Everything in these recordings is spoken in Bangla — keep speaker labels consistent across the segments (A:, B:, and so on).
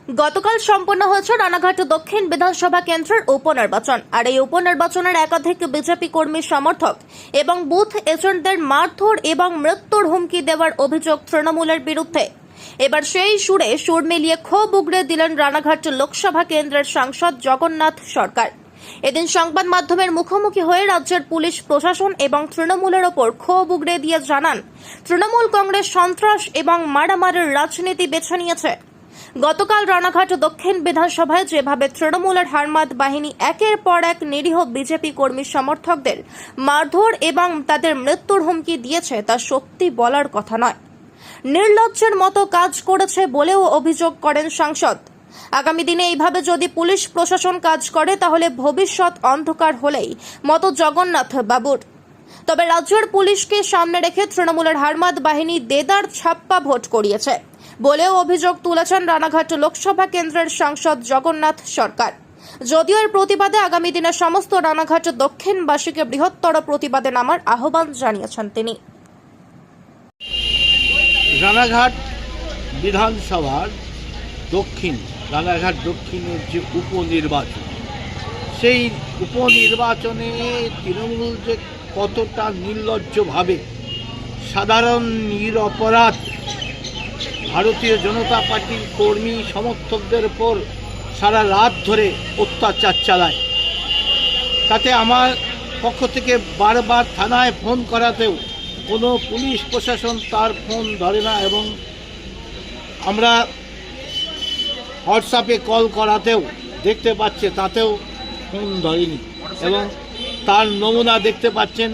A: গতকাল সম্পন্ন হয়েছে রানাঘাট দক্ষিণ বিধানসভা কেন্দ্রের উপনির্বাচন। আর এই উপনির্বাচনের একাধিক বিজেপি কর্মী সমর্থক এবং বুথ এজেন্টদের মারধর এবং মৃত্যুর হুমকি দেওয়ার অভিযোগ তৃণমূলের বিরুদ্ধে। এবার সেই সুরে সুর মিলিয়ে ক্ষোভ উগড়ে দিলেন রানাঘাট লোকসভা কেন্দ্রের সাংসদ জগন্নাথ সরকার। এদিন সংবাদ মাধ্যমের মুখোমুখি হয়ে রাজ্যের পুলিশ প্রশাসন এবং তৃণমূলের ওপর ক্ষোভ উগড়ে দিয়ে জানান, তৃণমূল কংগ্রেস সন্ত্রাস এবং মারামারির রাজনীতি বেছে নিয়েছে। গতকাল রানাঘাট দক্ষিণ বিধানসভায় যেভাবে তৃণমূলের হারমাদ বাহিনী একের পর এক নিরীহ বিজেপি কর্মী সমর্থকদের মারধর এবং তাদের মৃত্যুর হুমকি দিয়েছে তা সত্যি বলার কথা নয়, নির্লজ্জের মতো কাজ করেছে বলেও অভিযোগ করেন সাংসদ। আগামী দিনে এইভাবে যদি পুলিশ প্রশাসন কাজ করে তাহলে ভবিষ্যৎ অন্ধকার হলেই মতো জগন্নাথ বাবুর। তবে রাজ্যের পুলিশকে সামনে রেখে তৃণমূলের হারমাদ বাহিনী দেদার ছাপ্পা ভোট করিয়েছে বলেও অভিযোগ তুলেছেন রানাঘাট লোকসভা কেন্দ্রের সাংসদ জগন্নাথ সরকার। যদিও এর প্রতিবাদে আগামী দিনে সমস্ত রানাঘাট দক্ষিণবাসীকে বৃহত্তর প্রতিবাদে নামার আহ্বান জানিয়েছেন তিনি।
B: রানাঘাট বিধানসভার রানাঘাট দক্ষিণের যে উপনির্বাচন, সেই উপনির্বাচনে তৃণমূল যে কতটা নির্লজ্জভাবে সাধারণ নিরপরাধ ভারতীয় জনতা পার্টির কর্মী সমর্থকদের উপর সারা রাত ধরে অত্যাচার চালায়, তাতে আমার পক্ষ থেকে বারবার থানায় ফোন করাতেও কোনো পুলিশ প্রশাসন তার ফোন ধরে না, এবং আমরা হোয়াটসঅ্যাপে কল করাতেও দেখতে পাচ্ছে তাতেও ফোন ধরেনি। এবং তার নমুনা দেখতে পাচ্ছেন,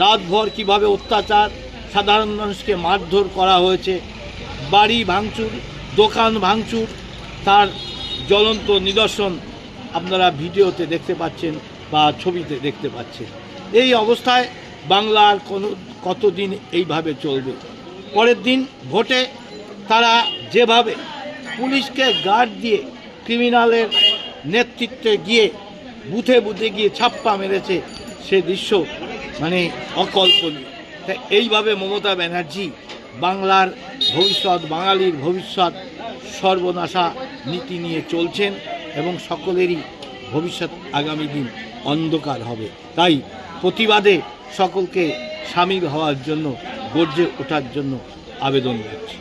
B: রাতভর কিভাবে অত্যাচার, সাধারণ মানুষকে মারধর করা হয়েছে, বাড়ি ভাঙচুর, দোকান ভাঙচুর, তার জ্বলন্ত নিদর্শন আপনারা ভিডিওতে দেখতে পাচ্ছেন বা ছবিতে দেখতে পাচ্ছেন। এই অবস্থায় বাংলার কতদিন এইভাবে চলবে? পরের দিন ভোটে তারা যেভাবে পুলিশকে গার্ড দিয়ে ক্রিমিনালের নেতৃত্বে গিয়ে বুথে বুথে গিয়ে ছাপ্পা মেরেছে, সে দৃশ্য অকল্পনীয়। তাই এইভাবে মমতা ব্যানার্জি বাংলার ভবিষ্যৎ, বাঙালির ভবিষ্যৎ সর্বনাশা নীতি নিয়ে চলছেন এবং সকলেরই ভবিষ্যৎ আগামী দিন অন্ধকার হবে। তাই প্রতিবাদে সকলকে সামিল হওয়ার জন্য, গর্জে ওঠার জন্য আবেদন রাখছি।